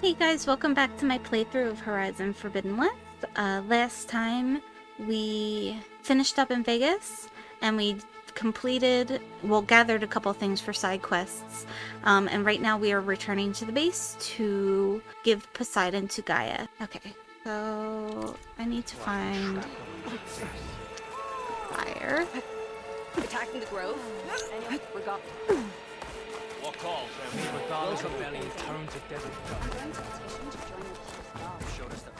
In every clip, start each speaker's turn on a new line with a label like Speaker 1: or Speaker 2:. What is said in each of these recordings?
Speaker 1: Hey guys, welcome back to my playthrough of Horizon Forbidden West. Last time we finished up in Vegas and we gathered a couple things for side quests. And right now we are returning to the base to give Poseidon to Gaia. Okay, so I need to find fire.
Speaker 2: Attacking the grove?
Speaker 3: What calls? Regala's rebellion turned to desert showed us that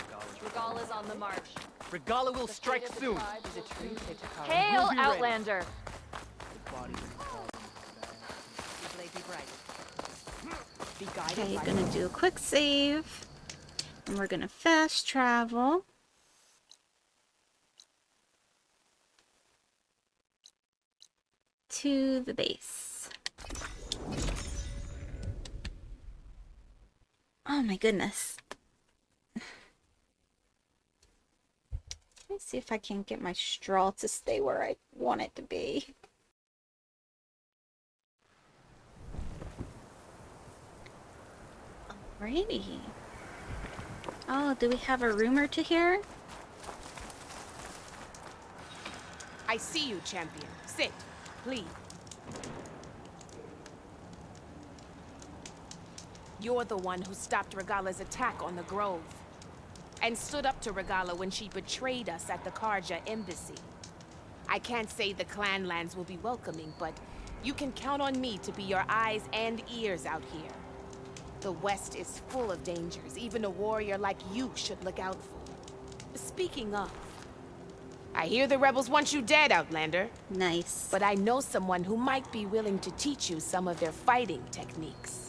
Speaker 2: Regala's on the march.
Speaker 3: Regala will strike soon.
Speaker 2: Hail, Outlander!
Speaker 1: Okay, gonna do a quick save. And we're gonna fast travel. To the base. Oh my goodness. Let me see if I can get my straw to stay where I want it to be. Alrighty. Oh, do we have a rumor to hear?
Speaker 4: I see you, champion. Sit, please. You're the one who stopped Regala's attack on the Grove, and stood up to Regala when she betrayed us at the Karja embassy. I can't say the clan lands will be welcoming, but you can count on me to be your eyes and ears out here. The West is full of dangers even a warrior like you should look out for. Speaking of, I hear the rebels want you dead, Outlander.
Speaker 1: Nice.
Speaker 4: But I know someone who might be willing to teach you some of their fighting techniques.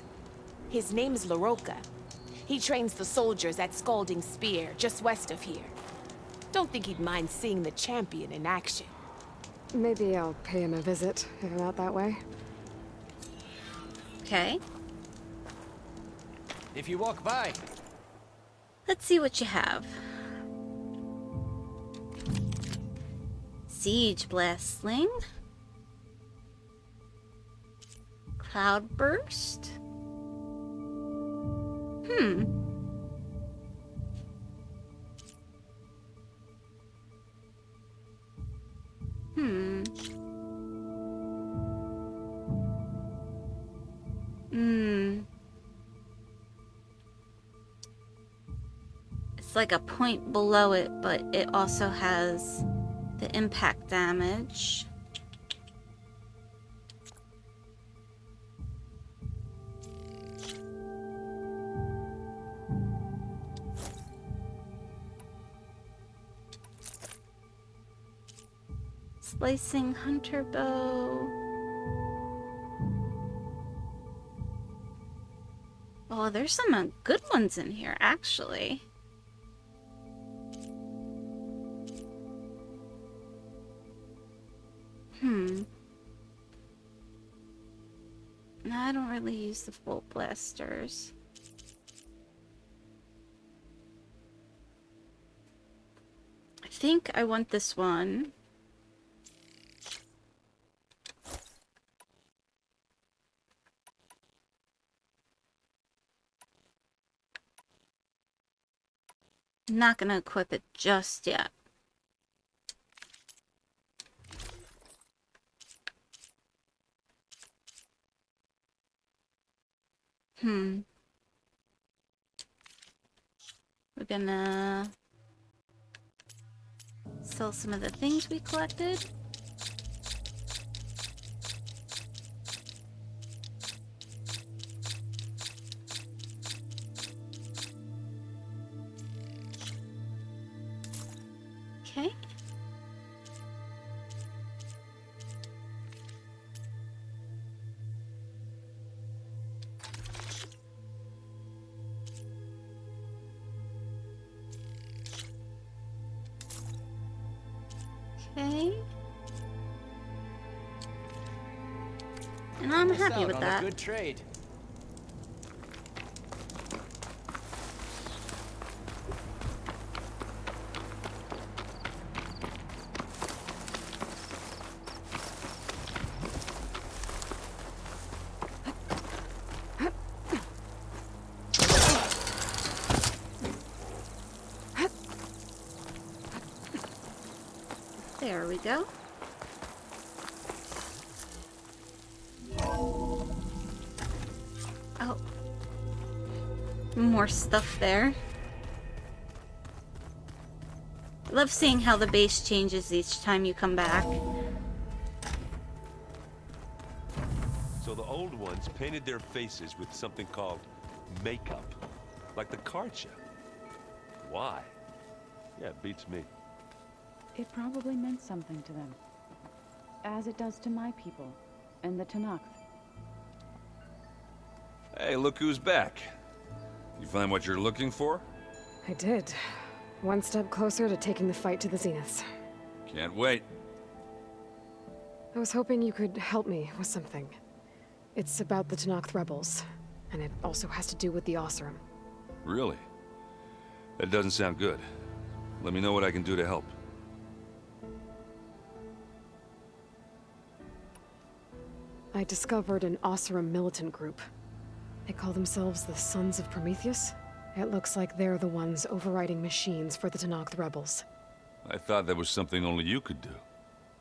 Speaker 4: His name's LaRocca. He trains the soldiers at Scalding Spear, just west of here. Don't think he'd mind seeing the champion in action.
Speaker 5: Maybe I'll pay him a visit, if I'm out that way.
Speaker 1: Okay.
Speaker 3: If you walk by.
Speaker 1: Let's see what you have. Siege Blast Sling. Cloudburst. Hmm. It's like a point below it, but it also has the impact damage. Slicing hunter bow. Oh, there's some good ones in here, actually. No, I don't really use the full blasters. I think I want this one. I'm not gonna equip it just yet. We're gonna sell some of the things we collected. Okay. Okay. And I'm happy with that.
Speaker 3: Good trade.
Speaker 1: There we go. Oh. More stuff there. I love seeing how the base changes each time you come back.
Speaker 6: So the old ones painted their faces with something called makeup. Like the Karcha. Why? Yeah, it beats me.
Speaker 7: It probably meant something to them. As it does to my people, and the Tanakh.
Speaker 8: Hey, look who's back. You find what you're looking for?
Speaker 5: I did. One step closer to taking the fight to the Zeniths.
Speaker 8: Can't wait.
Speaker 5: I was hoping you could help me with something. It's about the Tanakh rebels, and it also has to do with the Oseram.
Speaker 8: Really? That doesn't sound good. Let me know what I can do to help.
Speaker 5: I discovered an Oseram militant group. They call themselves the Sons of Prometheus. It looks like they're the ones overriding machines for the Tanakh rebels.
Speaker 8: I thought that was something only you could do.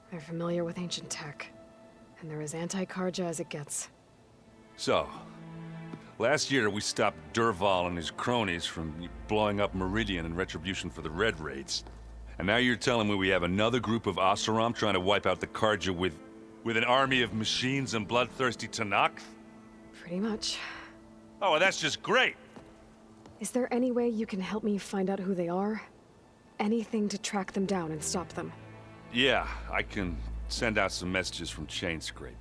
Speaker 5: They're familiar with ancient tech, and they're as anti-Karja as it gets.
Speaker 8: So, last year we stopped Durval and his cronies from blowing up Meridian in retribution for the Red Raids. And now you're telling me we have another group of Oseram trying to wipe out the Karja with an army of machines and bloodthirsty Tanakh?
Speaker 5: Pretty much.
Speaker 8: Oh, well, that's just great!
Speaker 5: Is there any way you can help me find out who they are? Anything to track them down and stop them?
Speaker 8: Yeah, I can send out some messages from Chainscrape.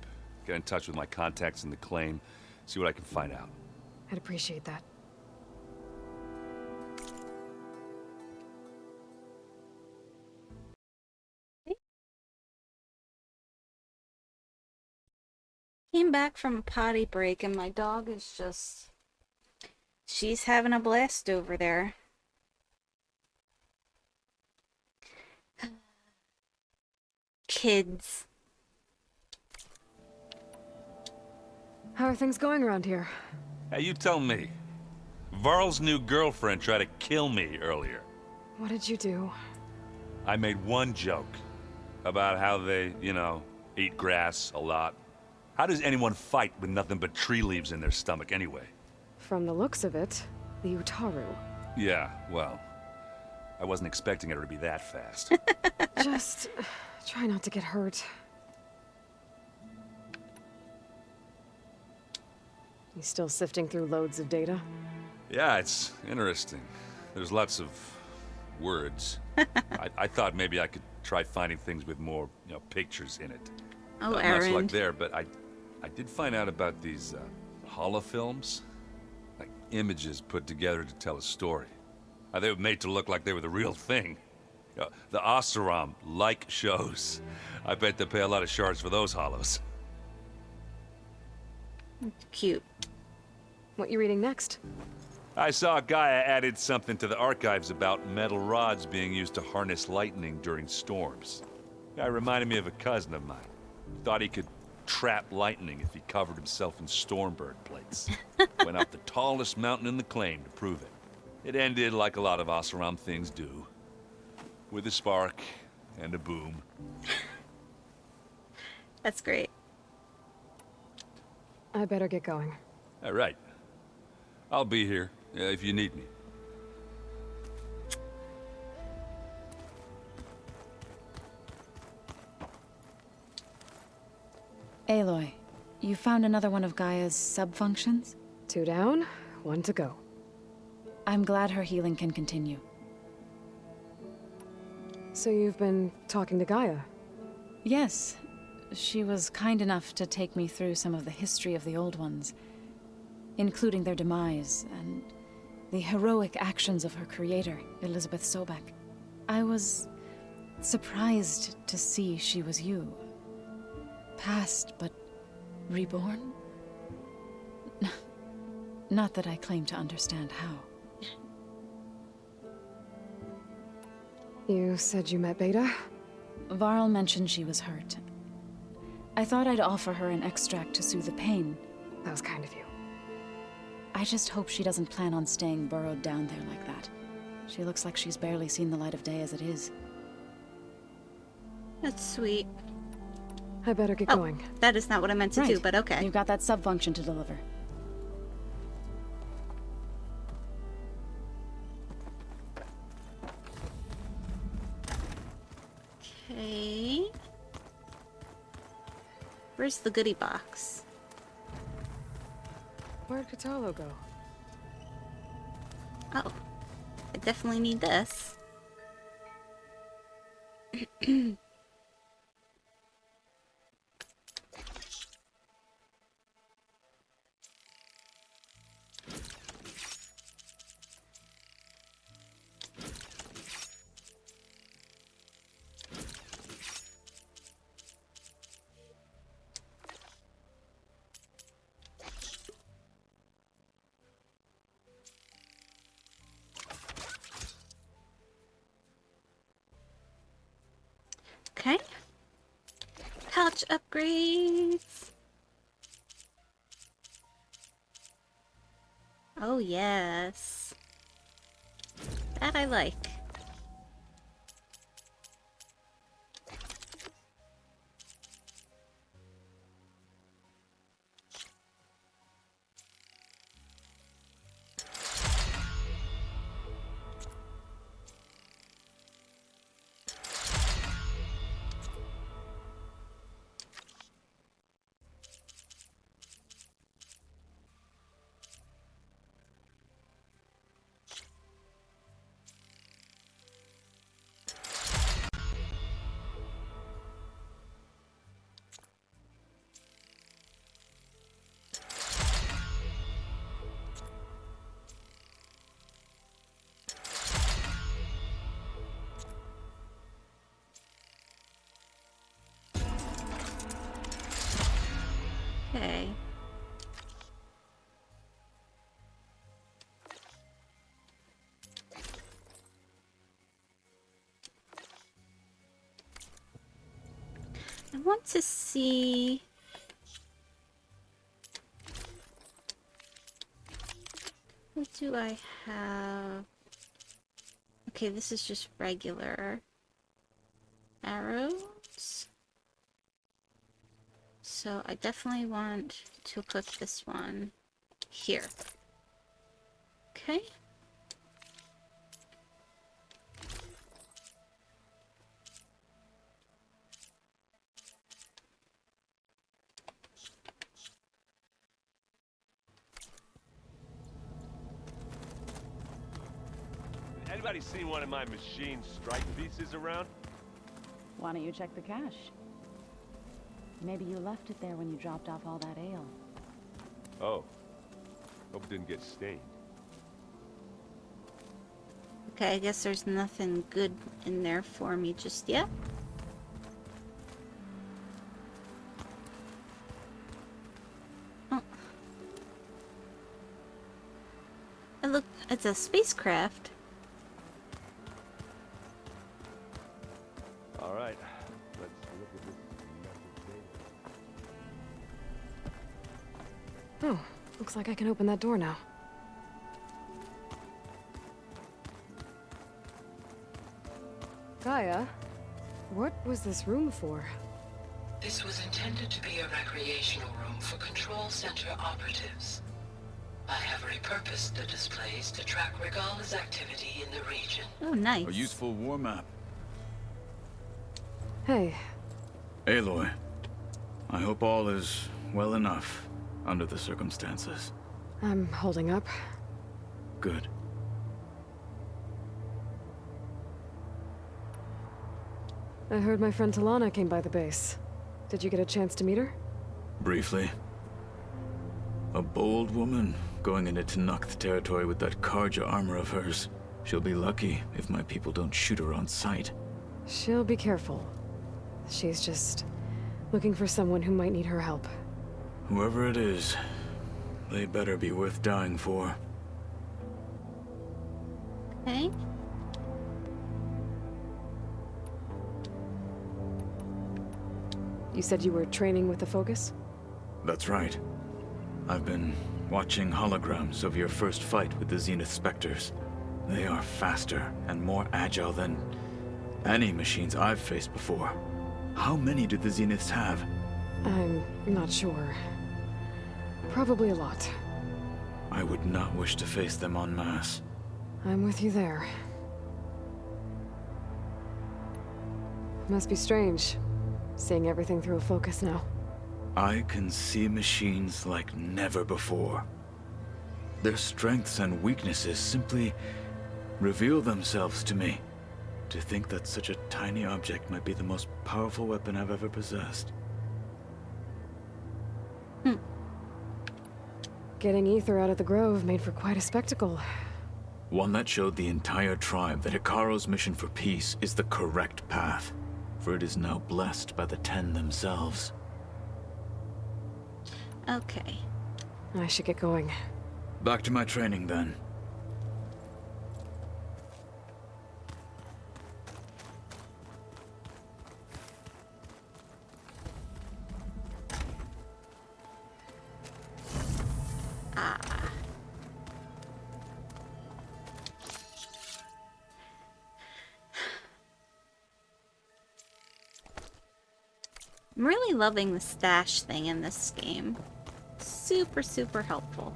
Speaker 8: Get in touch with my contacts in the claim, see what I can find out.
Speaker 5: I'd appreciate that.
Speaker 1: Came back from a potty break and my dog is just... she's having a blast over there. Kids.
Speaker 5: How are things going around here?
Speaker 8: Hey, you tell me. Varl's new girlfriend tried to kill me earlier.
Speaker 5: What did you do?
Speaker 8: I made one joke about how they, you know, eat grass a lot. How does anyone fight with nothing but tree leaves in their stomach anyway?
Speaker 5: From the looks of it, the Utaru.
Speaker 8: Yeah, well, I wasn't expecting her to be that fast.
Speaker 5: Just try not to get hurt. You still sifting through loads of data?
Speaker 8: Yeah, it's interesting. There's lots of words. I thought maybe I could try finding things with more, you know, pictures in it.
Speaker 1: Oh,
Speaker 8: Not
Speaker 1: Aaron.
Speaker 8: much like there, but I did find out about these holofilms. Like images put together to tell a story. They were made to look like they were the real thing. You know, the Oseram like shows. I bet they pay a lot of shards for those hollows.
Speaker 1: Cute.
Speaker 5: What you reading next?
Speaker 8: I saw Gaia added something to the archives about metal rods being used to harness lightning during storms. Guy reminded me of a cousin of mine. Thought he could trap lightning if he covered himself in Stormbird plates. Went up the tallest mountain in the claim to prove it. It ended like a lot of Oseram things do. With a spark and a boom.
Speaker 1: That's great.
Speaker 5: I better get going.
Speaker 8: All right. I'll be here if you need me.
Speaker 7: Aloy, you found another one of Gaia's sub-functions?
Speaker 5: 2 down, 1 to go.
Speaker 7: I'm glad her healing can continue.
Speaker 5: So you've been talking to Gaia?
Speaker 7: Yes. She was kind enough to take me through some of the history of the Old Ones, including their demise and the heroic actions of her creator, Elizabeth Sobek. I was surprised to see she was you. Past, but reborn? Not that I claim to understand how.
Speaker 5: You said you met Beta?
Speaker 7: Varl mentioned she was hurt. I thought I'd offer her an extract to soothe the pain.
Speaker 5: That was kind of you.
Speaker 7: I just hope she doesn't plan on staying burrowed down there like that. She looks like she's barely seen the light of day as it is.
Speaker 1: That's sweet.
Speaker 5: I better get going.
Speaker 1: That is not what I meant to do, but okay.
Speaker 7: You've got that sub-function to deliver.
Speaker 1: Okay. Where's the goodie box?
Speaker 5: Where'd Katalo go?
Speaker 1: Oh. I definitely need this. Okay. Pouch upgrades. Oh, yes. That I like. Okay. I want to see... What do I have? Okay, this is just regular arrows. So I definitely want to equip this one here. Okay.
Speaker 6: Anybody seen one of my machine strike pieces around?
Speaker 7: Why don't you check the cache? Maybe you left it there when you dropped off all that ale.
Speaker 6: Oh. Hope it didn't get stained.
Speaker 1: Okay, I guess there's nothing good in there for me just yet. Oh. And look, it's a spacecraft.
Speaker 6: Alright. Let's look at this method data.
Speaker 5: Oh, looks like I can open that door now. Gaia, what was this room for?
Speaker 9: This was intended to be a recreational room for Control Center operatives. I have repurposed the displays to track Regala's activity in the region.
Speaker 1: Oh, nice.
Speaker 10: A useful war map.
Speaker 5: Hey,
Speaker 10: Aloy, I hope all is well enough under the circumstances.
Speaker 5: I'm holding up.
Speaker 10: Good.
Speaker 5: I heard my friend Tilda came by the base. Did you get a chance to meet her?
Speaker 10: Briefly. A bold woman going into Tenakth territory with that Karja armor of hers. She'll be lucky if my people don't shoot her on sight.
Speaker 5: She'll be careful. She's just looking for someone who might need her help.
Speaker 10: Whoever it is, they better be worth dying for.
Speaker 1: Okay.
Speaker 5: You said you were training with the Focus?
Speaker 10: That's right. I've been watching holograms of your first fight with the Zenith Spectres. They are faster and more agile than any machines I've faced before. How many do the Zeniths have?
Speaker 5: I'm not sure. Probably a lot.
Speaker 10: I would not wish to face them en masse.
Speaker 5: I'm with you there. Must be strange, seeing everything through a focus now.
Speaker 10: I can see machines like never before. Their strengths and weaknesses simply reveal themselves to me. To think that such a tiny object might be the most powerful weapon I've ever possessed.
Speaker 5: Getting ether out of the grove made for quite a spectacle.
Speaker 10: One that showed the entire tribe that Hikaru's mission for peace is the correct path, for it is now blessed by the Ten themselves.
Speaker 1: Okay.
Speaker 5: I should get going.
Speaker 10: Back to my training then.
Speaker 1: I'm really loving the stash thing in this game. Super, super helpful.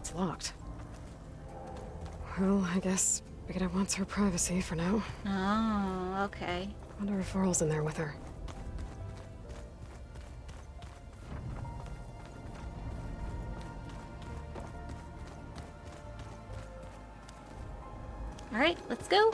Speaker 5: It's locked. Well, I guess Beta wants her privacy for now.
Speaker 1: Oh, okay.
Speaker 5: Wonder if Earl's in there with her.
Speaker 1: All right, let's go.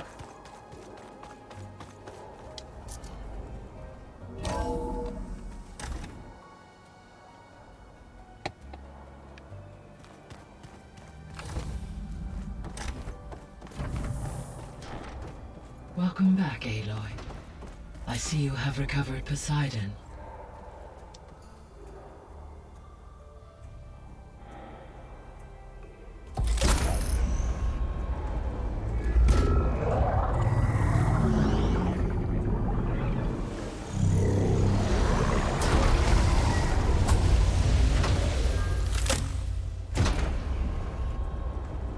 Speaker 9: Welcome back, Aloy. I see you have recovered Poseidon.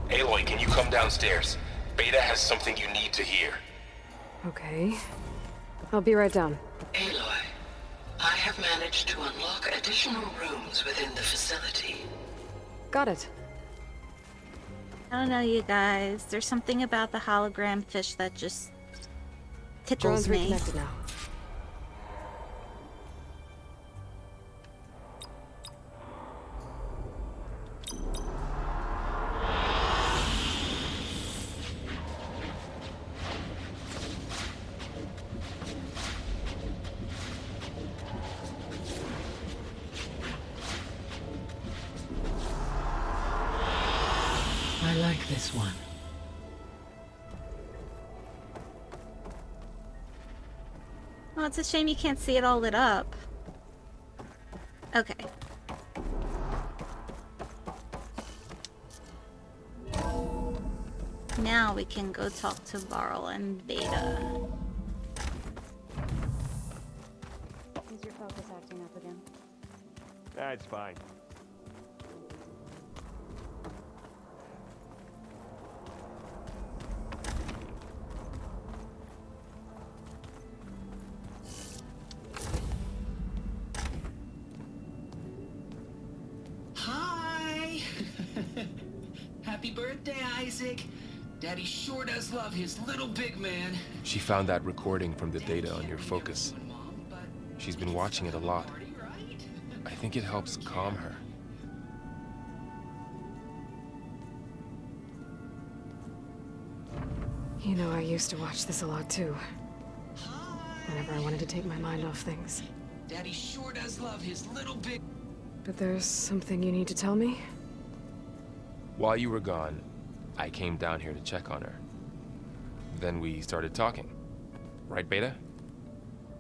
Speaker 11: Aloy, can you come downstairs? Beta has something you need to hear.
Speaker 5: Okay. I'll be right down.
Speaker 9: Aloy, I have managed to unlock additional rooms within the facility.
Speaker 5: Got it.
Speaker 1: I don't know, you guys. There's something about the hologram fish that just tickles
Speaker 5: Drone's
Speaker 1: me.
Speaker 5: reconnected now.
Speaker 9: I like this one.
Speaker 1: Oh, it's a shame you can't see it all lit up. Okay. Now we can go talk to Varl and Beta. Is your focus acting up again?
Speaker 6: That's fine.
Speaker 12: Hi! Happy birthday, Isaac. Daddy sure does love his little big man.
Speaker 11: She found that recording from the data on your focus. She's been watching it a lot. I think it helps calm her.
Speaker 5: You know, I used to watch this a lot too. Whenever I wanted to take my mind off things.
Speaker 12: Daddy sure does love his little big...
Speaker 5: But there's something you need to tell me?
Speaker 11: While you were gone, I came down here to check on her. Then we started talking. Right, Beta?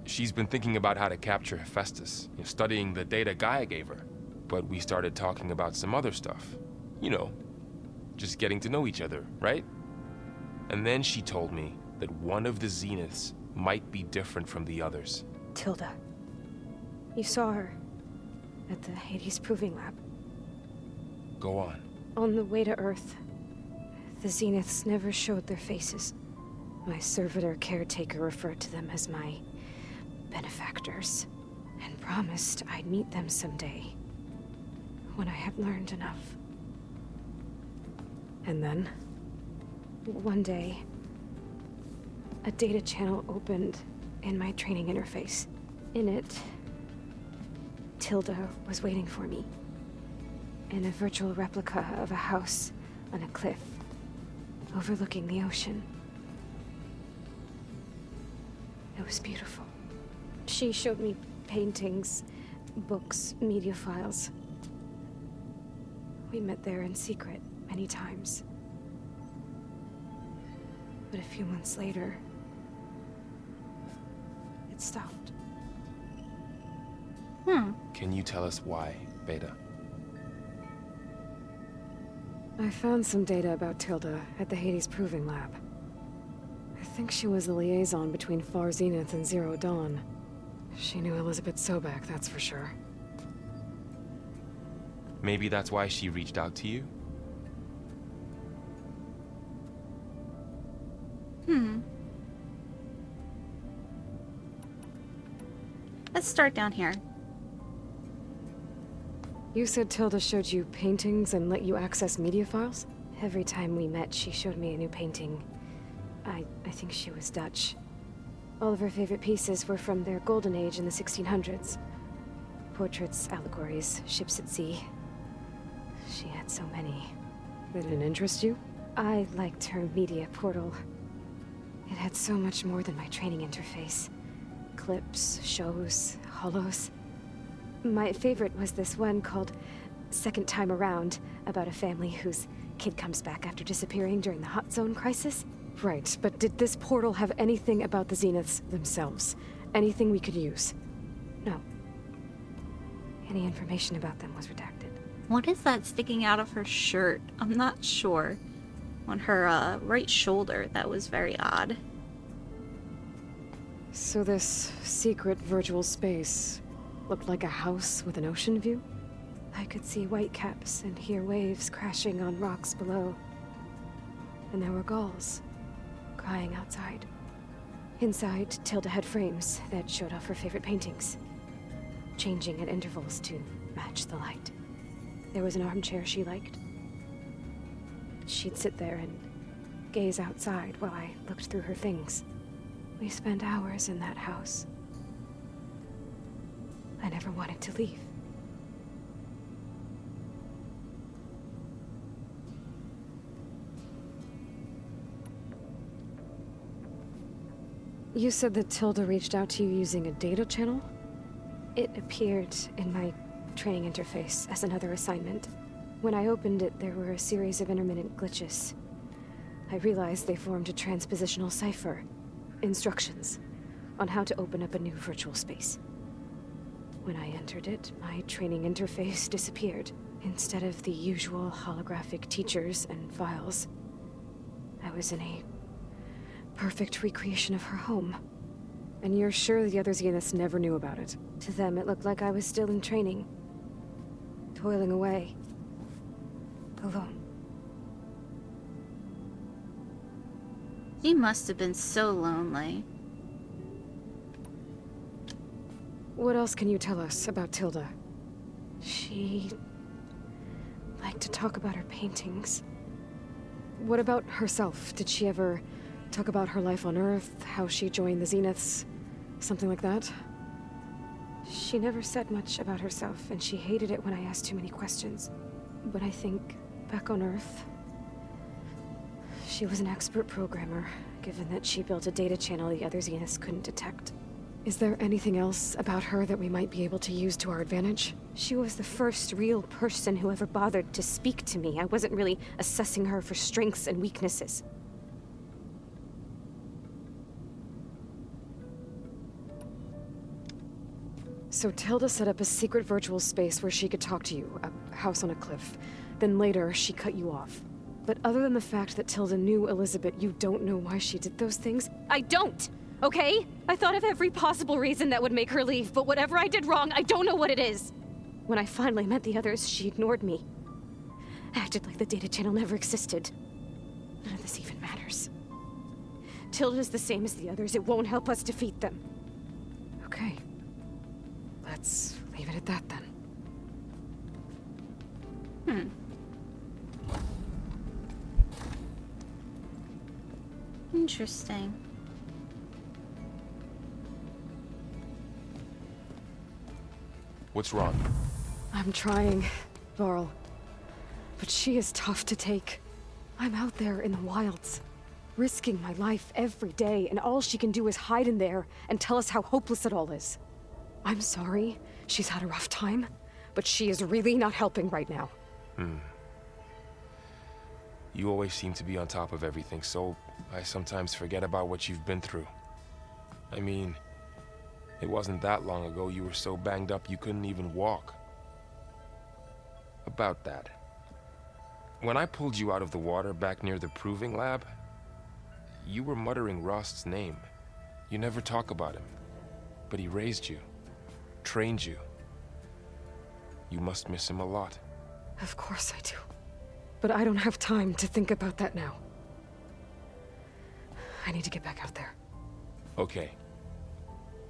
Speaker 11: She's been thinking about how to capture Hephaestus, studying the data Gaia gave her. But we started talking about some other stuff. You know, just getting to know each other, right? And then she told me that one of the Zeniths might be different from the others.
Speaker 5: Tilda. You saw her at the Hades Proving Lab.
Speaker 11: Go on.
Speaker 5: On the way to Earth, the Zeniths never showed their faces. My servitor caretaker referred to them as my benefactors, and promised I'd meet them someday, when I had learned enough. And then, one day, a data channel opened in my training interface. In it, Tilda was waiting for me, in a virtual replica of a house on a cliff, overlooking the ocean. It was beautiful. She showed me paintings, books, media files. We met there in secret many times. But a few months later, it stopped.
Speaker 11: Can you tell us why, Beta?
Speaker 5: I found some data about Tilda at the Hades Proving Lab. I think she was the liaison between Far Zeniths and Zero Dawn. She knew Elizabeth Sobek, that's for sure.
Speaker 11: Maybe that's why she reached out to you?
Speaker 1: Let's start down here.
Speaker 5: You said Tilda showed you paintings and let you access media files? Every time we met, she showed me a new painting. I think she was Dutch. All of her favorite pieces were from their golden age in the 1600s. Portraits, allegories, ships at sea. She had so many. They didn't interest you? I liked her media portal. It had so much more than my training interface. Clips, shows, holos. My favorite was this one called Second Time Around, about a family whose kid comes back after disappearing during the Hot Zone crisis. Right, but did this portal have anything about the Zeniths themselves? Anything we could use? No. Any information about them was redacted.
Speaker 1: What is that sticking out of her shirt? I'm not sure. On her right shoulder, that was very odd.
Speaker 5: So this secret virtual space looked like a house with an ocean view? I could see whitecaps and hear waves crashing on rocks below. And there were gulls crying outside. Inside, Tilda had frames that showed off her favorite paintings, changing at intervals to match the light. There was an armchair she liked. She'd sit there and gaze outside while I looked through her things. We spent hours in that house. I never wanted to leave. You said that Tilda reached out to you using a data channel? It appeared in my training interface as another assignment. When I opened it, there were a series of intermittent glitches. I realized they formed a transpositional cipher. Instructions on how to open up a new virtual space. When I entered it, my training interface disappeared. Instead of the usual holographic teachers and files, I was in a perfect recreation of her home. And you're sure the other Zeniths never knew about it? To them, it looked like I was still in training. Toiling away. Alone.
Speaker 1: She must have been so lonely.
Speaker 5: What else can you tell us about Tilda? She liked to talk about her paintings. What about herself? Did she ever talk about her life on Earth, how she joined the Zeniths, something like that? She never said much about herself, and she hated it when I asked too many questions. But I think, back on Earth, she was an expert programmer, given that she built a data channel the other Zeniths couldn't detect. Is there anything else about her that we might be able to use to our advantage?
Speaker 1: She was the first real person who ever bothered to speak to me. I wasn't really assessing her for strengths and weaknesses.
Speaker 5: So Tilda set up a secret virtual space where she could talk to you, a house on a cliff. Then later, she cut you off. But other than the fact that Tilda knew Elizabeth, you don't know why she did those things?
Speaker 13: I don't! Okay? I thought of every possible reason that would make her leave, but whatever I did wrong, I don't know what it is. When I finally met the others, she ignored me. Acted like the data channel never existed. None of this even matters. Tilda's the same as the others. It won't help us defeat them.
Speaker 5: Okay. Let's leave it at that then.
Speaker 1: Interesting.
Speaker 11: What's wrong?
Speaker 5: I'm trying, Varl. But she is tough to take. I'm out there in the wilds, risking my life every day, and all she can do is hide in there and tell us how hopeless it all is. I'm sorry, she's had a rough time, but she is really not helping right now.
Speaker 11: You always seem to be on top of everything, so I sometimes forget about what you've been through. I mean, it wasn't that long ago you were so banged up you couldn't even walk. About that. When I pulled you out of the water back near the proving lab, you were muttering Rost's name. You never talk about him. But he raised you, trained you. You must miss him a lot.
Speaker 5: Of course I do. But I don't have time to think about that now. I need to get back out there.
Speaker 11: Okay.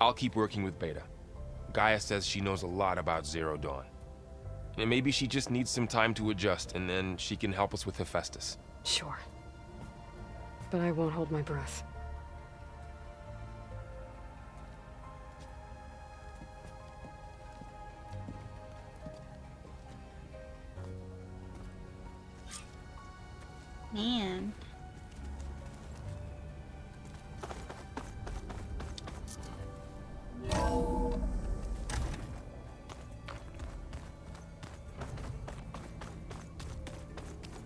Speaker 11: I'll keep working with Beta. Gaia says she knows a lot about Zero Dawn. And maybe she just needs some time to adjust, and then she can help us with Hephaestus.
Speaker 5: Sure. But I won't hold my breath.
Speaker 1: Man.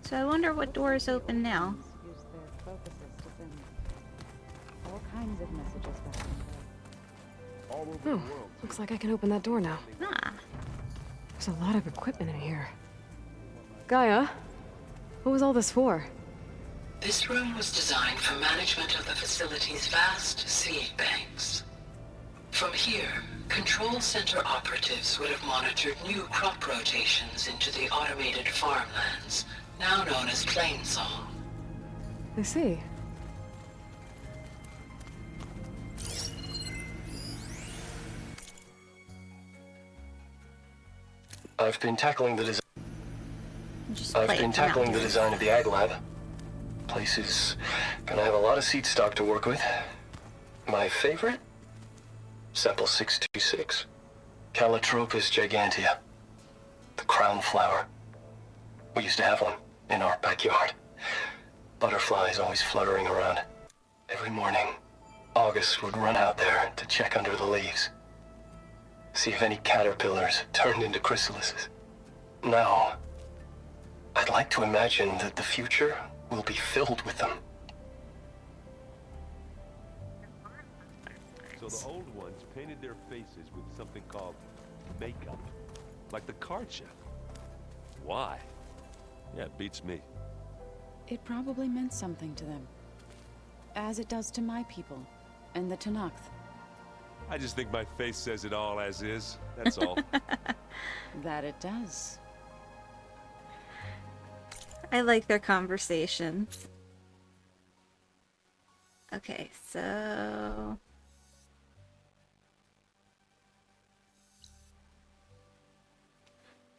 Speaker 1: So I wonder what door is open now.
Speaker 7: Use their focuses to send all kinds of messages back and forth.
Speaker 5: Oh, looks like I can open that door now.
Speaker 1: Ah.
Speaker 5: There's a lot of equipment in here. Gaia, what was all this for?
Speaker 9: This room was designed for management of the facility's vast seed banks. From here, control center operatives would have monitored new crop rotations into the automated farmlands, now known as Plainsong.
Speaker 5: I see.
Speaker 14: I've been tackling the design.
Speaker 1: Just
Speaker 14: I've
Speaker 1: play
Speaker 14: been
Speaker 1: it from
Speaker 14: tackling the
Speaker 1: out.
Speaker 14: design of the Ag Lab. Place is gonna have a lot of seed stock to work with. My favorite? Sample 626. Calotropis gigantea. The crown flower. We used to have one in our backyard. Butterflies always fluttering around. Every morning, August would run out there to check under the leaves. See if any caterpillars turned into chrysalises. Now, I'd like to imagine that the future will be filled with them.
Speaker 6: So the old ones painted their faces with something called makeup. Like the Karcha. Why? Yeah, it beats me.
Speaker 7: It probably meant something to them. As it does to my people, and the Tanakh.
Speaker 6: I just think my face says it all as is. That's all.
Speaker 7: That it does.
Speaker 1: I like their conversations. Okay, so...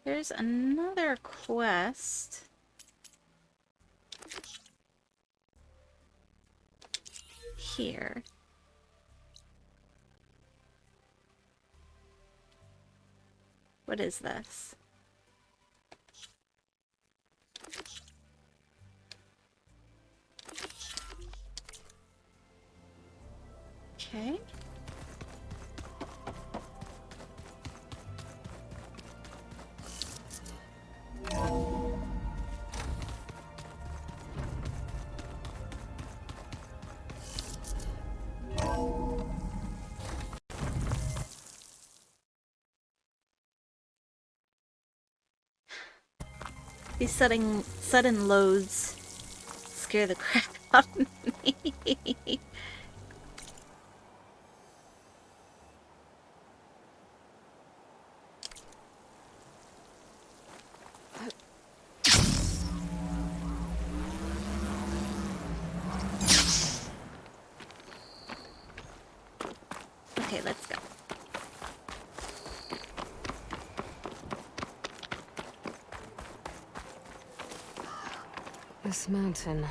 Speaker 1: There's another quest. Here. What is this? Okay. These sudden loads scare the crap out of me. Okay, let's go.
Speaker 5: This mountain.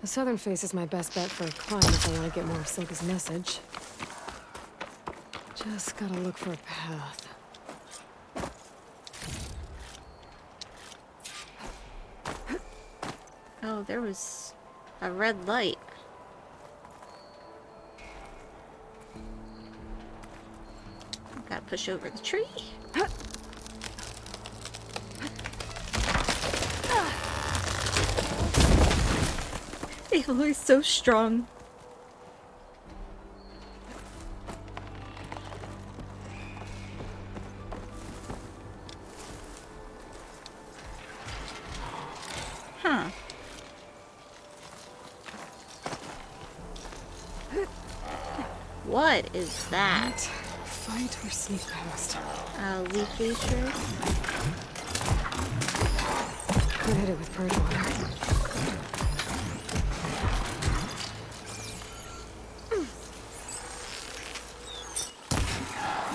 Speaker 5: The southern face is my best bet for a climb if I want to get more of Silga's message. Just gotta look for a path.
Speaker 1: Oh, there was a red light. Gotta push over the tree. Aloy's so strong. Huh. What is that?
Speaker 5: Fight or sneak past?
Speaker 1: Leaf leechers.
Speaker 5: Could hit it with purge water.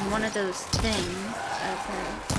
Speaker 1: One of those things. Okay.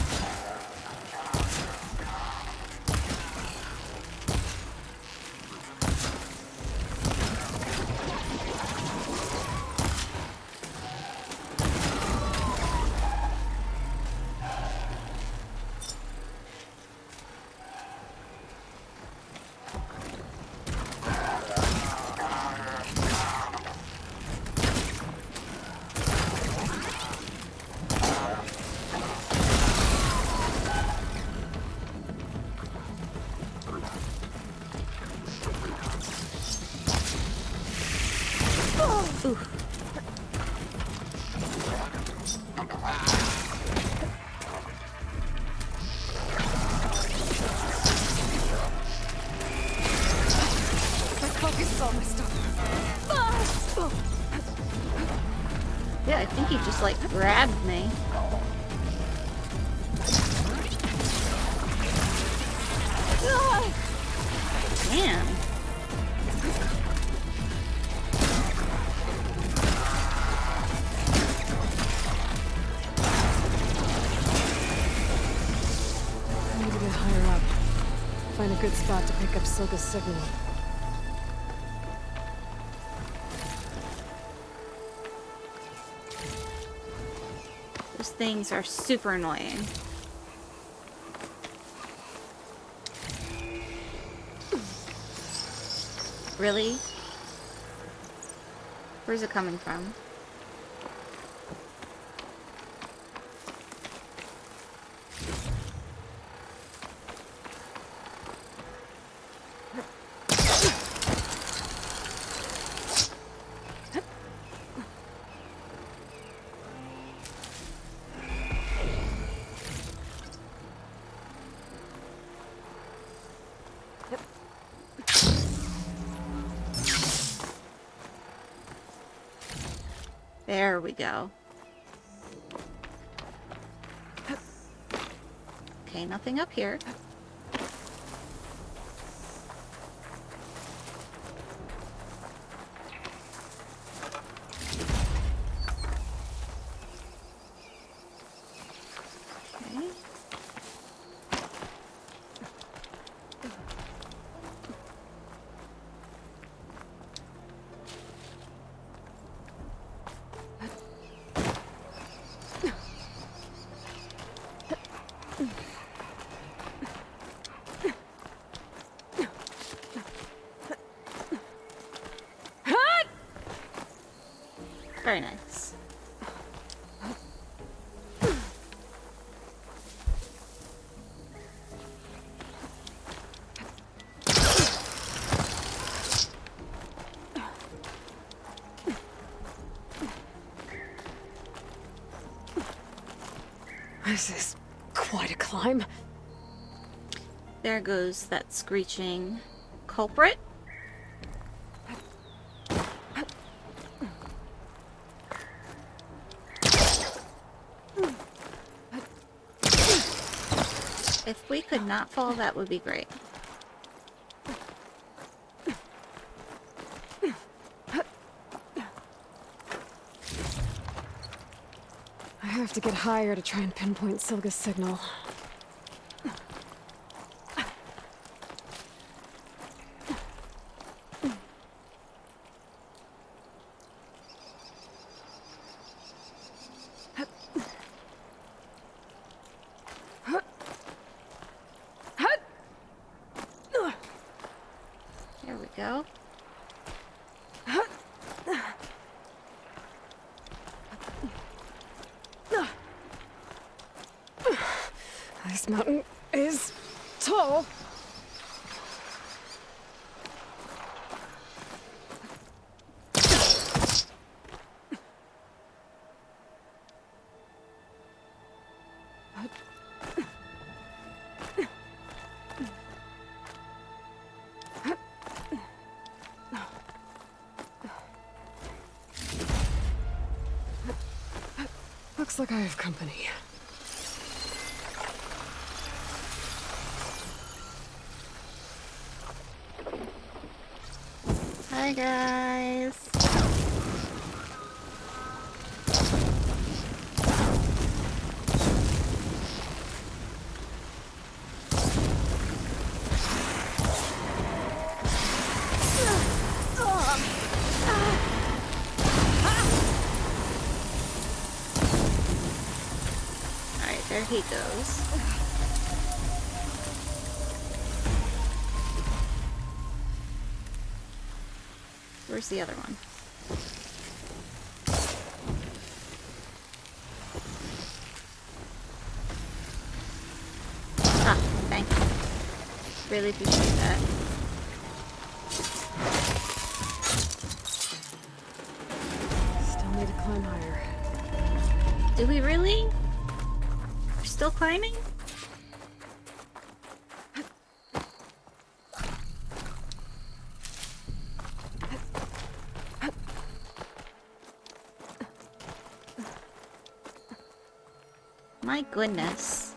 Speaker 1: Yeah, I think he just like grabbed me. Damn.
Speaker 5: I need to get higher up. Find a good spot to pick up Silga's signal.
Speaker 1: Those things are super annoying. Really? Where's it coming from? There we go. Okay, nothing up here. Okay. Very nice.
Speaker 5: This is quite a climb.
Speaker 1: There goes that screeching culprit. If we could not fall, that would be great.
Speaker 5: I have to get higher to try and pinpoint Silga's signal.
Speaker 1: There we go.
Speaker 5: This mountain is tall. Looks like I have company.
Speaker 1: Hi guys. Alright, there he goes. Where's the other one? Ah, thanks. Really appreciate that.
Speaker 5: Still need to climb higher.
Speaker 1: Do we really? We're still climbing? My goodness.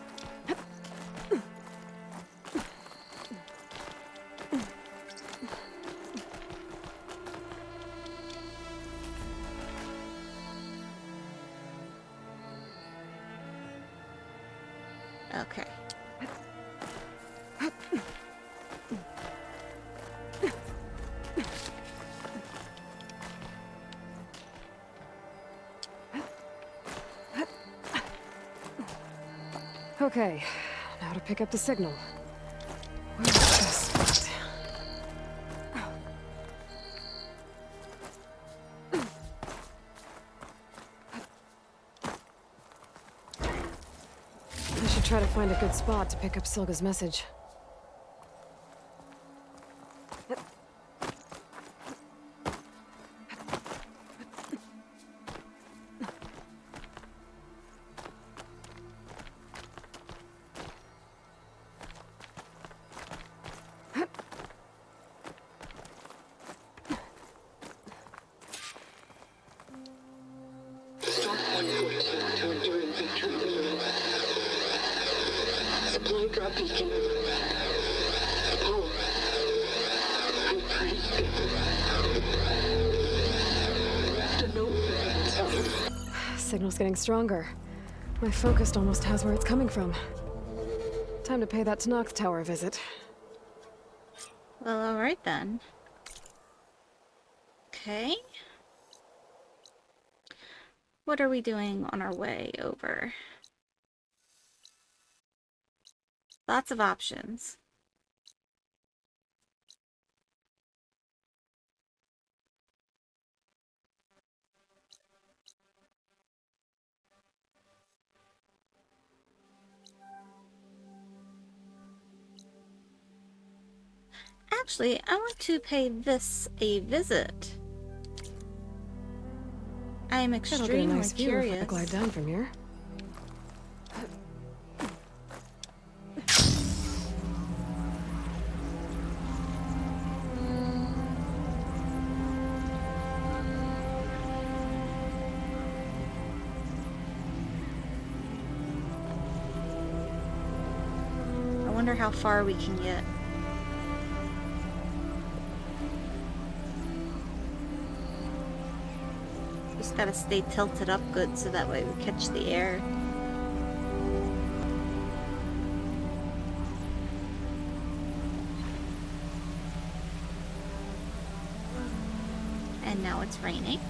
Speaker 1: Okay.
Speaker 5: Okay, now to pick up the signal. Where's this spot? I should try to find a good spot to pick up Silga's message.
Speaker 9: Supply drop beacon. Power.
Speaker 5: Signal's getting stronger. My focus almost has where it's coming from. Time to pay that Tanox Tower a visit.
Speaker 1: Well, alright then. Okay. What are we doing on our way over? Lots of options. Actually, I want to pay this a visit. I am extremely
Speaker 5: nice
Speaker 1: curious.
Speaker 5: view if I glide down from here.
Speaker 1: wonder how far we can get. Just gotta stay tilted up good so that way we catch the air. And now it's raining.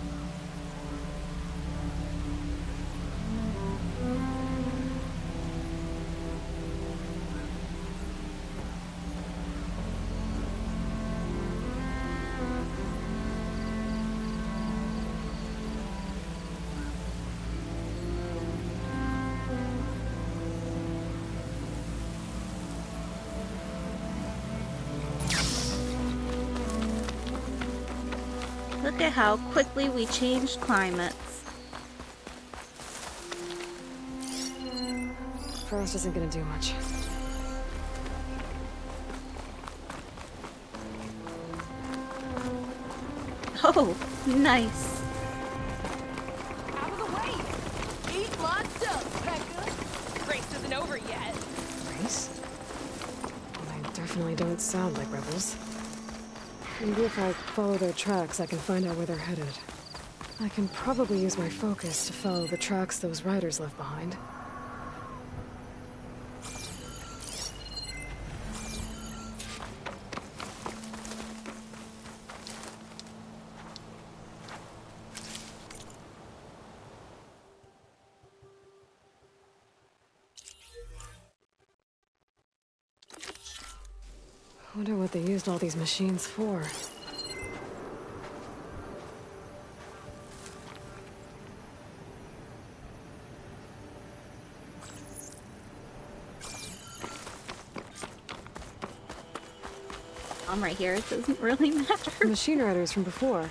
Speaker 1: Look at how quickly we changed climates.
Speaker 5: Frost isn't gonna do much.
Speaker 1: Oh, nice.
Speaker 4: Out of the way! Eat my stuff, Pecker! Race isn't over yet.
Speaker 5: Race? They definitely don't sound like rebels. Maybe if I follow their tracks, I can find out where they're headed. I can probably use my focus to follow the tracks those riders left behind. I wonder what they used all these machines for.
Speaker 1: I'm right here, it doesn't really matter.
Speaker 5: The machine riders from before.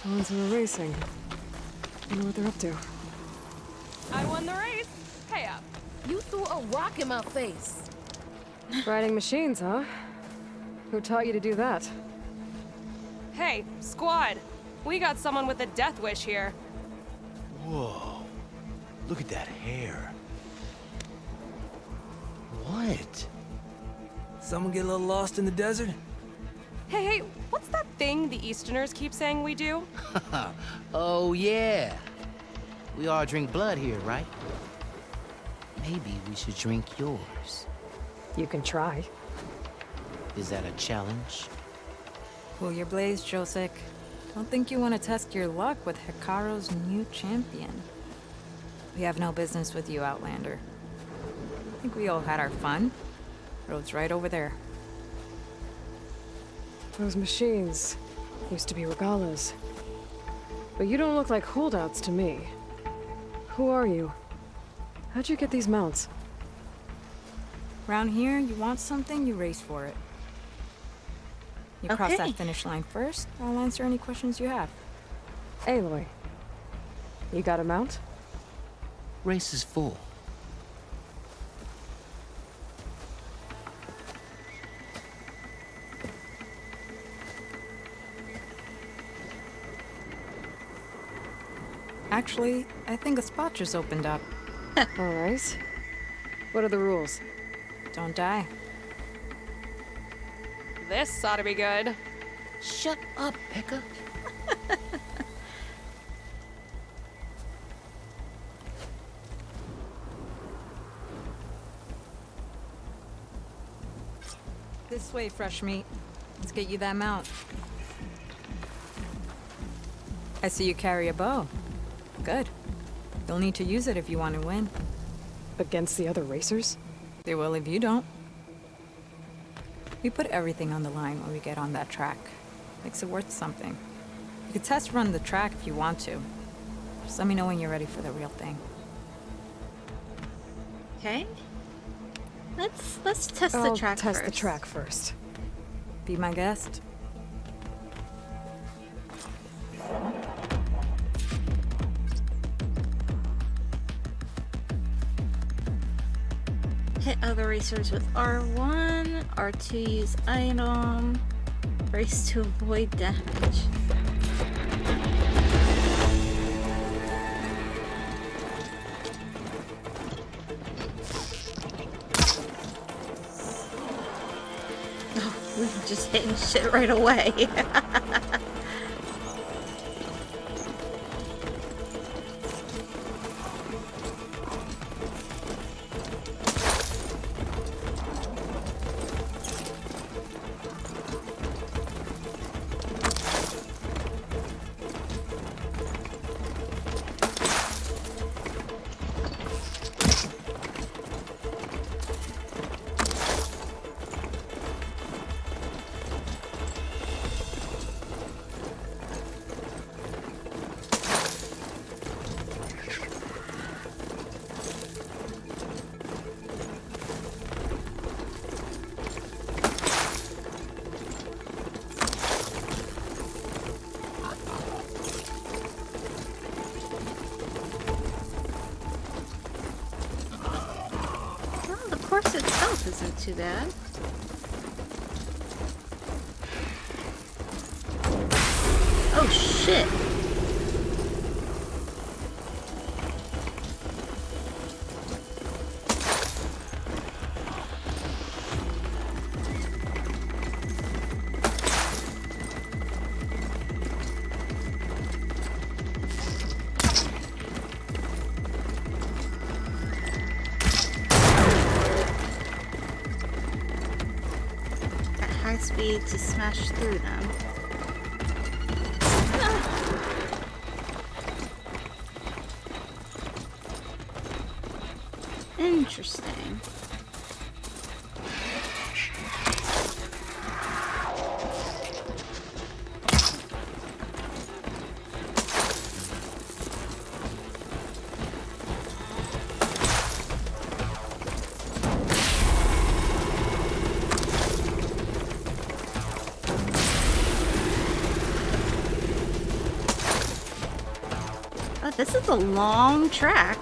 Speaker 5: The ones who were racing. Wonder what they're up to.
Speaker 2: I won the race. Pay up.
Speaker 4: You threw a rock in my face.
Speaker 5: Riding machines, huh? Who taught you to do that?
Speaker 2: Hey, squad. We got someone with a death wish here.
Speaker 3: Whoa. Look at that hair. What? Someone get a little lost in the desert?
Speaker 2: Hey, what's that thing the Easterners keep saying we do?
Speaker 15: Oh, yeah. We all drink blood here, right? Maybe we should drink yours.
Speaker 5: You can try.
Speaker 15: Is that a challenge?
Speaker 7: Cool your blaze, Josek. Don't think you want to test your luck with Hikaru's new champion. We have no business with you, Outlander. I think we all had our fun. Road's right over there.
Speaker 5: Those machines used to be regalas. But you don't look like holdouts to me. Who are you? How'd you get these mounts?
Speaker 7: Round here, you want something, you race for it. You cross
Speaker 1: Okay.
Speaker 7: that finish line first, I'll answer any questions you have.
Speaker 5: Aloy, you got a mount?
Speaker 15: Race is full.
Speaker 7: Actually, I think a spot just opened up.
Speaker 5: All right. What are the rules?
Speaker 7: Don't die.
Speaker 2: This ought to be good.
Speaker 15: Shut up, Pekka.
Speaker 7: This way, fresh meat. Let's get you that mount. I see you carry a bow. Good. You'll need to use it if you want to win.
Speaker 5: Against the other racers?
Speaker 7: They will if you don't. We put everything on the line when we get on that track. Makes it worth something. You could test run the track if you want to. Just let me know when you're ready for the real thing.
Speaker 1: Okay. Let's test
Speaker 5: I'll
Speaker 1: the track
Speaker 5: test
Speaker 1: first.
Speaker 5: the track first.
Speaker 7: Be my guest.
Speaker 1: Hit other racers with R1, R2 use item, race to avoid damage. Oh, we're just hitting shit right away. The course itself isn't too bad. Oh shit! Speed to smash through them. Interesting. This is a long track.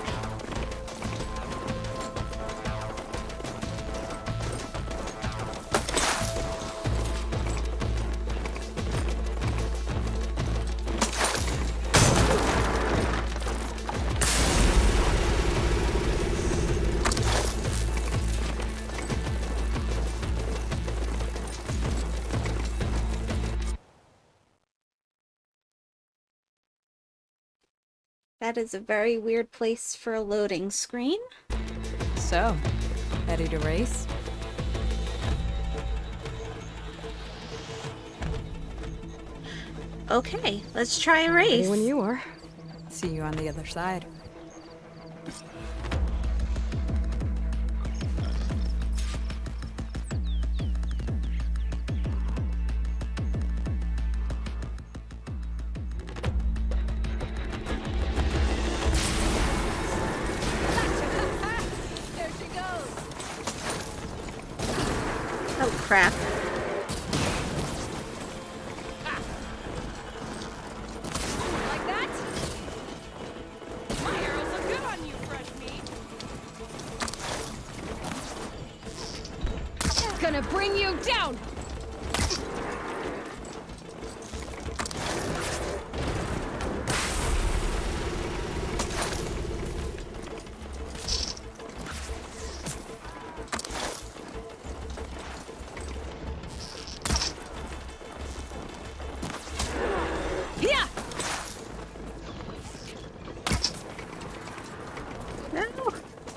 Speaker 1: That is a very weird place for a loading screen.
Speaker 16: So, ready to race?
Speaker 1: Okay, let's try a race.
Speaker 16: Ready when you are. See you on the other side.
Speaker 1: Crap.
Speaker 2: Like that? My arrows look good on you, fresh meat.
Speaker 13: Gonna bring you down!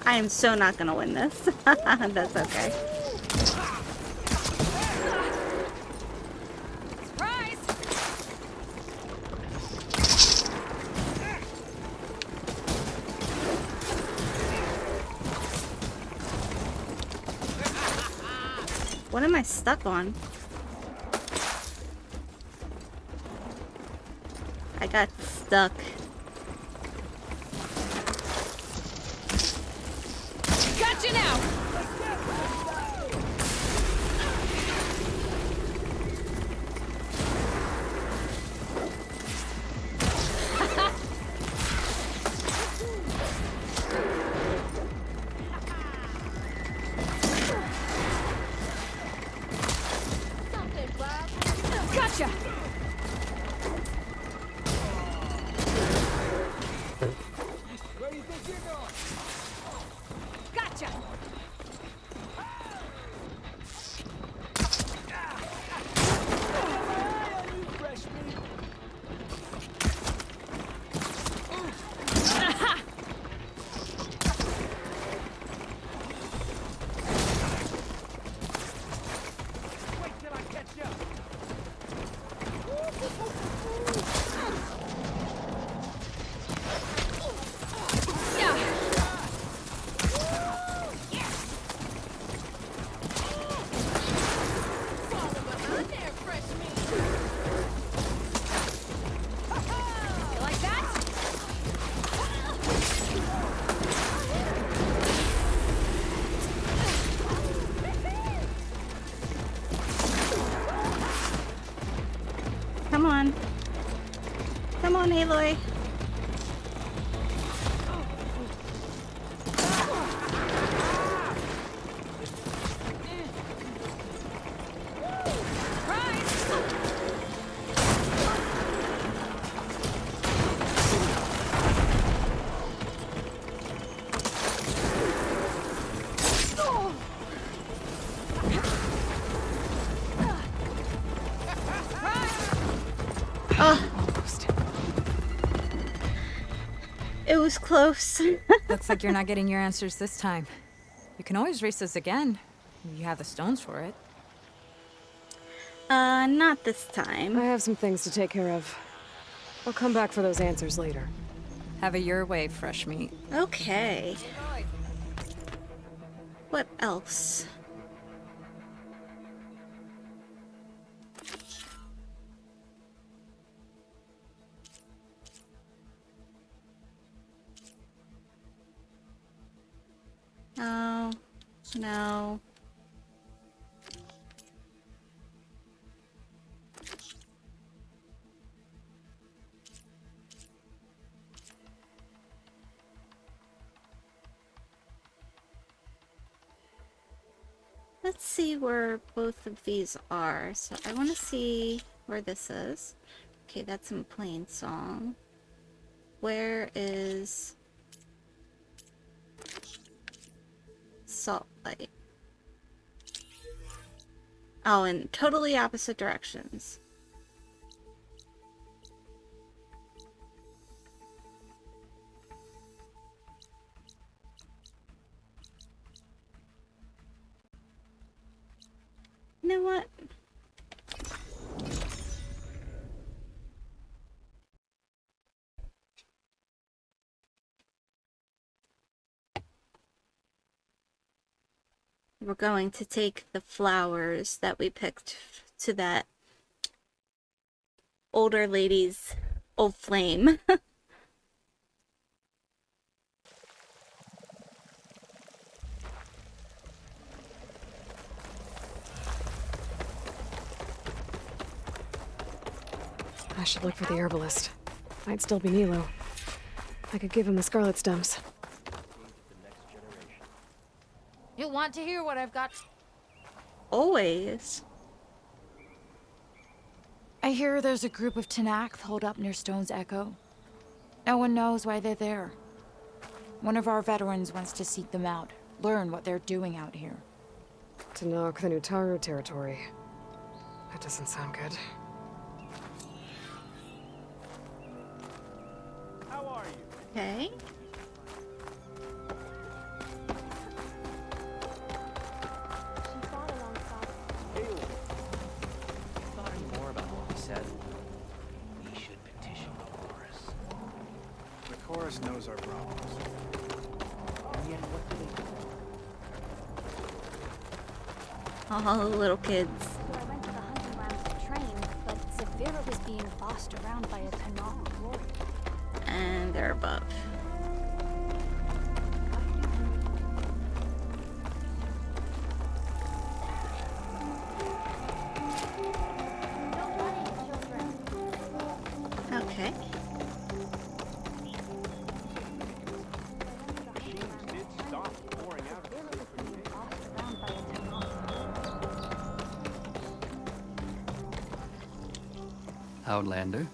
Speaker 1: I am so not gonna win this. That's okay.
Speaker 2: Surprise!
Speaker 1: What am I stuck on? I got stuck.
Speaker 2: Gotcha now!
Speaker 13: Gotcha!
Speaker 3: Where do you think you're going?
Speaker 13: Gotcha!
Speaker 1: Come on. Come on, Aloy. It was close.
Speaker 16: Looks like you're not getting your answers this time. You can always race this again. You have the stones for it.
Speaker 1: Not this time.
Speaker 5: I have some things to take care of. I'll come back for those answers later.
Speaker 16: Have it your way, fresh meat.
Speaker 1: Okay. What else? No. No. Let's see where both of these are. So I want to see where this is. Okay, that's in Plain Song. Where is Salt Light? Oh, in totally opposite directions. You know what? We're going to take the flowers that we picked to that older lady's old flame.
Speaker 5: I should look for the herbalist. Might still be Nilo. I could give him the scarlet stems.
Speaker 17: You want to hear what I've got?
Speaker 1: Always.
Speaker 17: I hear there's a group of Tenakth holed up near Stone's Echo. No one knows why they're there. One of our veterans wants to seek them out, learn what they're doing out here.
Speaker 5: To knock the Nutaru territory. That doesn't sound good.
Speaker 3: How are you?
Speaker 1: Okay.
Speaker 3: More about what we said. We should petition the chorus.
Speaker 18: The chorus knows our problems.
Speaker 3: And yet, what do they do?
Speaker 1: All the little kids.
Speaker 19: So I went to the hunting grounds to train, but Severa was being bossed around by a Tenakth warrior.
Speaker 1: And they're above. Okay.
Speaker 20: Outlander,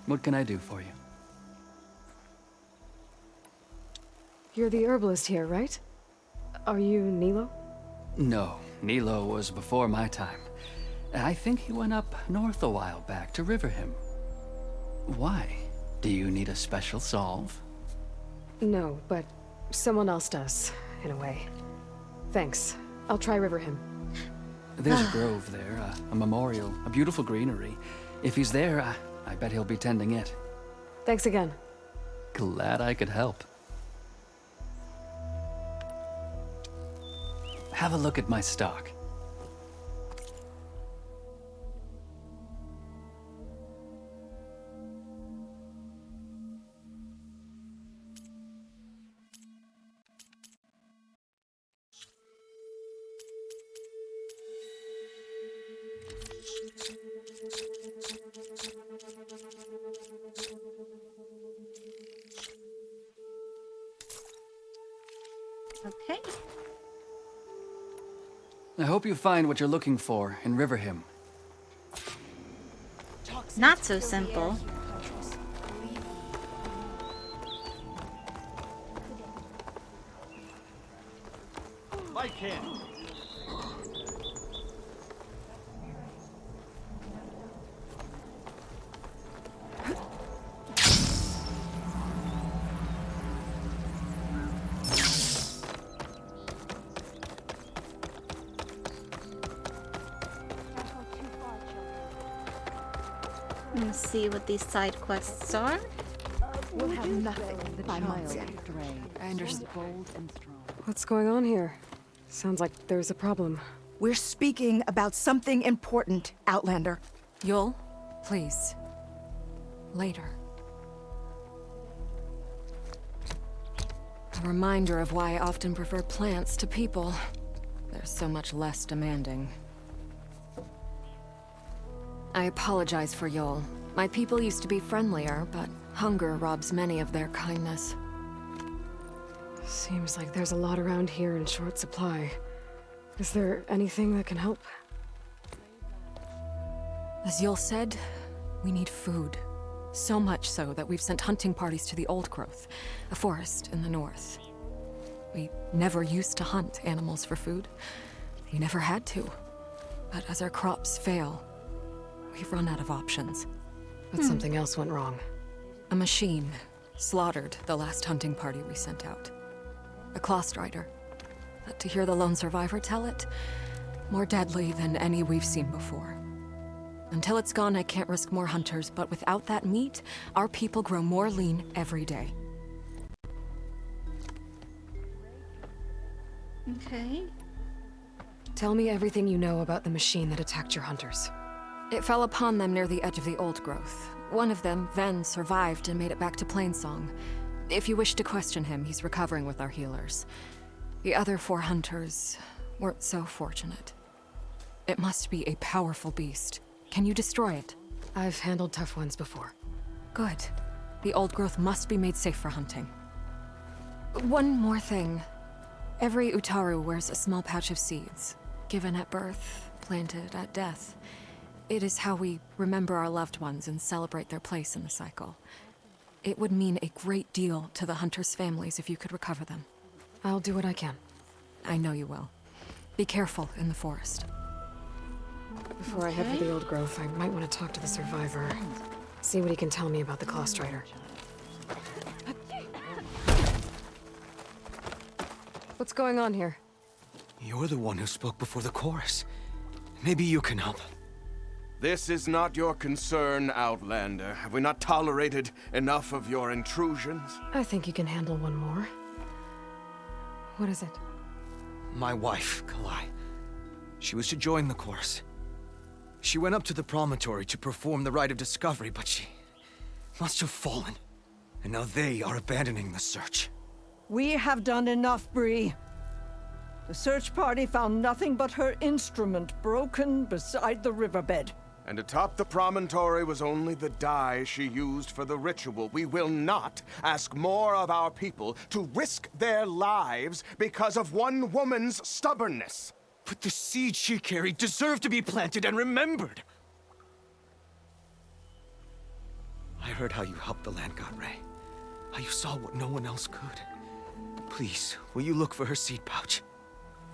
Speaker 20: what can I do for you?
Speaker 5: You're the herbalist here, right? Are you Nilo?
Speaker 20: No, Nilo was before my time. I think he went up north a while back to Riverhim. Why? Do you need a special solve?
Speaker 5: No, but someone else does, in a way. Thanks. I'll try Riverhim.
Speaker 20: There's a grove there, a memorial, a beautiful greenery. If he's there, I bet he'll be tending it.
Speaker 5: Thanks again.
Speaker 20: Glad I could help. Have a look at my stock. hope you find what you're looking for in Riverhim.
Speaker 1: Not so simple.
Speaker 18: Like him.
Speaker 1: Let's see what these side quests are.
Speaker 21: We'll have nothing by months end.
Speaker 5: I understand. What's going on here? Sounds like there's a problem.
Speaker 21: We're speaking about something important, Outlander.
Speaker 5: Yul, please. Later. A reminder of why I often prefer plants to people. They're so much less demanding. I apologize for Yul. My people used to be friendlier, but hunger robs many of their kindness. Seems like there's a lot around here in short supply. Is there anything that can help? As Yul said, we need food. So much so that we've sent hunting parties to the Old Growth, a forest in the north. We never used to hunt animals for food. We never had to. But as our crops fail, we've run out of options. But something else went wrong. A machine slaughtered the last hunting party we sent out. A claw strider. But to hear the lone survivor tell it, more deadly than any we've seen before. Until it's gone, I can't risk more hunters, but without that meat, our people grow more lean every day.
Speaker 1: Okay.
Speaker 5: Tell me everything you know about the machine that attacked your hunters. It fell upon them near the edge of the Old Growth. One of them, Ven, survived and made it back to Plainsong. If you wish to question him, he's recovering with our healers. The other 4 hunters weren't so fortunate. It must be a powerful beast. Can you destroy it? I've handled tough ones before. Good. The Old Growth must be made safe for hunting. One more thing. Every Utaru wears a small pouch of seeds, given at birth, planted at death. It is how we remember our loved ones and celebrate their place in the cycle. It would mean a great deal to the hunters' families if you could recover them. I'll do what I can. I know you will. Be careful in the forest. Before I head for the Old Growth, I might want to talk to the survivor. See what he can tell me about the Claw Strider. What's going on here?
Speaker 22: You're the one who spoke before the chorus. Maybe you can help.
Speaker 23: This is not your concern, Outlander. Have we not tolerated enough of your intrusions?
Speaker 5: I think you can handle one more. What is it?
Speaker 22: My wife, Kalai. She was to join the chorus. She went up to the promontory to perform the rite of discovery, but she must have fallen. And now they are abandoning the search.
Speaker 24: We have done enough, Bree. The search party found nothing but her instrument broken beside the riverbed.
Speaker 23: And atop the promontory was only the dye she used for the ritual. We will not ask more of our people to risk their lives because of one woman's stubbornness.
Speaker 22: But the seed she carried deserved to be planted and remembered. I heard how you helped the land god Ray. How you saw what no one else could. Please, will you look for her seed pouch?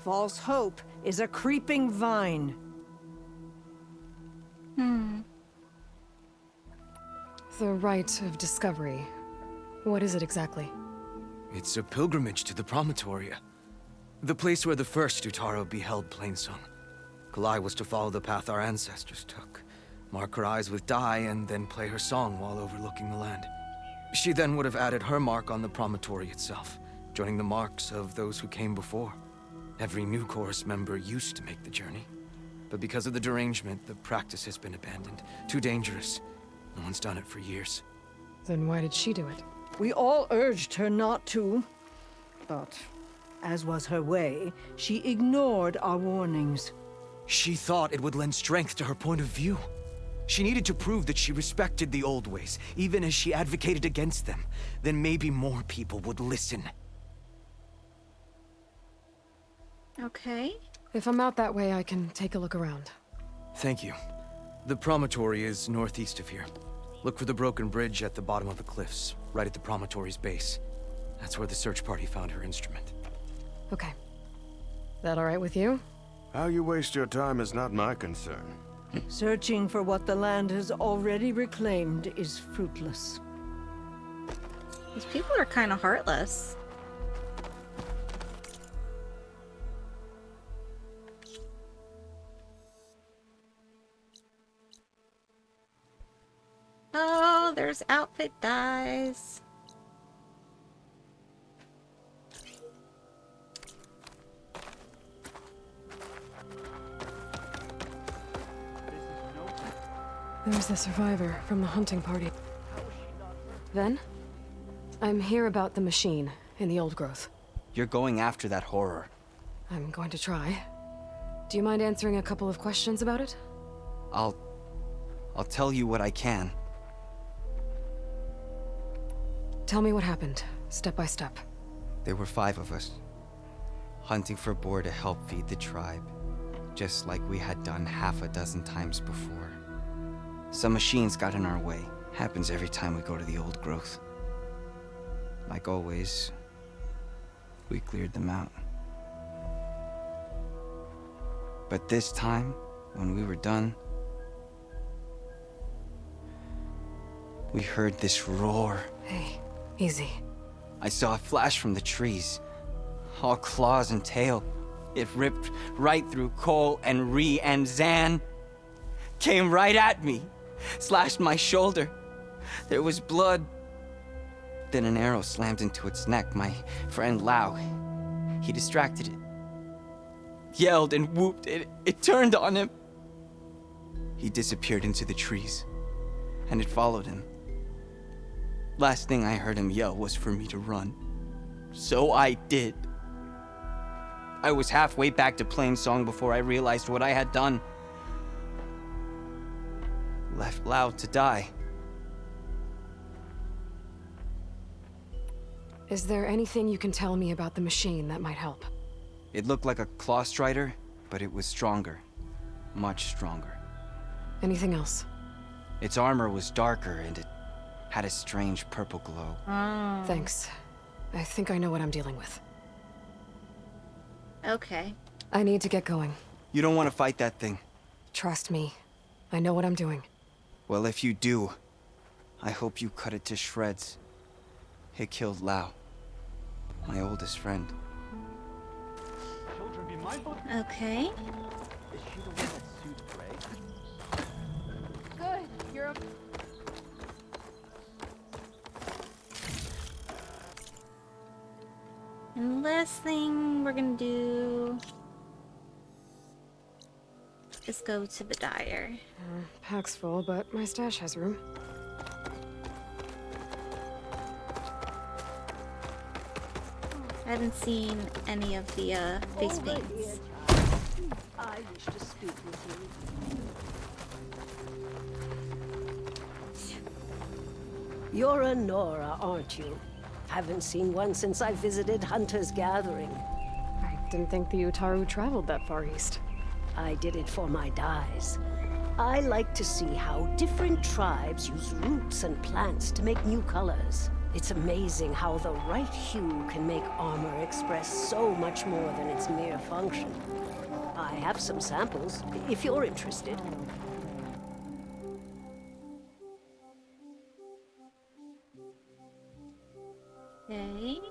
Speaker 24: False hope is a creeping vine.
Speaker 5: The rite of discovery. What is it exactly?
Speaker 22: It's a pilgrimage to the promontory. The place where the first Utaru beheld Plainsong. Kalai was to follow the path our ancestors took. Mark her eyes with dye and then play her song while overlooking the land. She then would have added her mark on the promontory itself, joining the marks of those who came before. Every new chorus member used to make the journey. But because of the derangement, the practice has been abandoned. Too dangerous. No one's done it for years.
Speaker 5: Then why did she do it?
Speaker 24: We all urged her not to. But, as was her way, she ignored our warnings.
Speaker 22: She thought it would lend strength to her point of view. She needed to prove that she respected the old ways, even as she advocated against them. Then maybe more people would listen.
Speaker 1: Okay.
Speaker 5: If I'm out that way, I can take a look around.
Speaker 22: Thank you. The promontory is northeast of here. Look for the broken bridge at the bottom of the cliffs, right at the promontory's base. That's where the search party found her instrument.
Speaker 5: Okay. That all right with you?
Speaker 23: How you waste your time is not my concern.
Speaker 24: Searching for what the land has already reclaimed is fruitless.
Speaker 1: These people are kind of heartless. Oh, there's outfit dyes.
Speaker 5: There's the survivor from the hunting party. Then? I'm here about the machine in the old growth.
Speaker 8: You're going after that horror.
Speaker 5: I'm going to try. Do you mind answering a couple of questions about it?
Speaker 8: I'll tell you what I can.
Speaker 5: Tell me what happened, step by step.
Speaker 8: There were 5 of us, hunting for boar to help feed the tribe, just like we had done half a dozen times before. Some machines got in our way. Happens every time we go to the old growth. Like always, we cleared them out. But this time, when we were done, we heard this roar.
Speaker 5: Hey, easy.
Speaker 8: I saw a flash from the trees, all claws and tail. It ripped right through Cole and Ree, and Zan came right at me, slashed my shoulder. There was blood. Then an arrow slammed into its neck. My friend Lau, he distracted it. Yelled and whooped. It turned on him. He disappeared into the trees, and it followed him. Last thing I heard him yell was for me to run. So I did. I was halfway back to Plainsong before I realized what I had done. Left Lau to die.
Speaker 5: Is there anything you can tell me about the machine that might help?
Speaker 8: It looked like a claw strider, but it was stronger. Much stronger.
Speaker 5: Anything else?
Speaker 8: Its armor was darker, and it had a strange purple glow.
Speaker 5: Thanks. I think I know what I'm dealing with.
Speaker 1: Okay.
Speaker 5: I need to get going.
Speaker 8: You don't want to fight that thing.
Speaker 5: Trust me. I know what I'm doing.
Speaker 8: Well, if you do, I hope you cut it to shreds. It killed Lau, my oldest friend.
Speaker 18: Children, be mindful.
Speaker 1: Okay.
Speaker 18: Is she the one that suits Gray?
Speaker 4: Good. You're
Speaker 1: And last thing we're gonna do is go to the dyer.
Speaker 5: Pack's full, but my stash has room.
Speaker 1: I haven't seen any of the face paints.
Speaker 10: I wish to speak with you. You're a Nora, aren't you? Haven't seen one since I visited Hunter's Gathering.
Speaker 5: I didn't think the Utaru traveled that far east.
Speaker 10: I did it for my dyes. I like to see how different tribes use roots and plants to make new colors. It's amazing how the right hue can make armor express so much more than its mere function. I have some samples, if you're interested.
Speaker 1: Okay.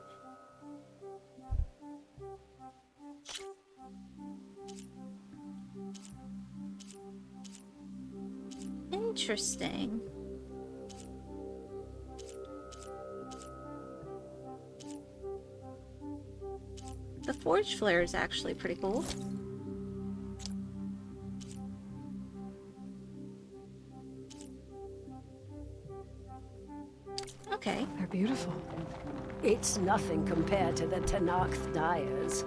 Speaker 1: Interesting. The forge flare is actually pretty cool. Okay.
Speaker 5: They're beautiful.
Speaker 10: It's nothing compared to the Tenakth dyers.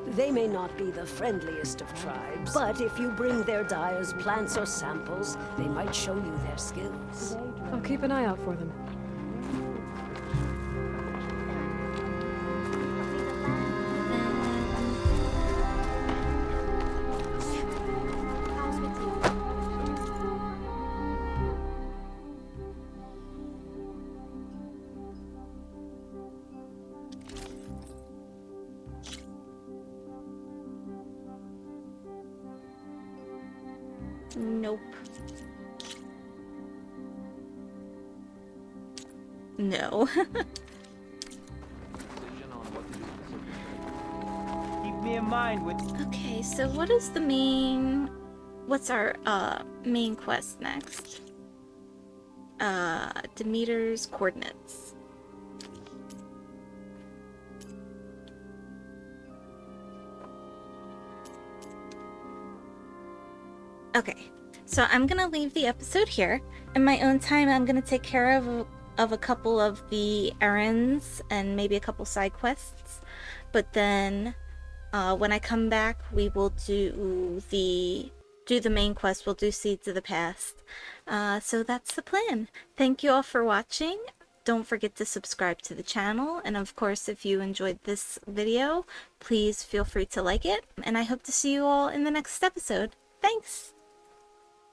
Speaker 10: They may not be the friendliest of tribes, but if you bring their dyers plants or samples, they might show you their skills.
Speaker 5: I'll keep an eye out for them.
Speaker 1: Nope. No.
Speaker 18: Keep me in mind with.
Speaker 1: Okay, so what is the main... What's our, main quest next? Demeter's coordinates. Okay, so I'm gonna leave the episode here. In my own time, I'm gonna take care of a couple of the errands and maybe a couple side quests. But then, when I come back, we will do the main quest. We'll do Seeds of the Past. So that's the plan. Thank you all for watching. Don't forget to subscribe to the channel. And of course, if you enjoyed this video, please feel free to like it. And I hope to see you all in the next episode. Thanks!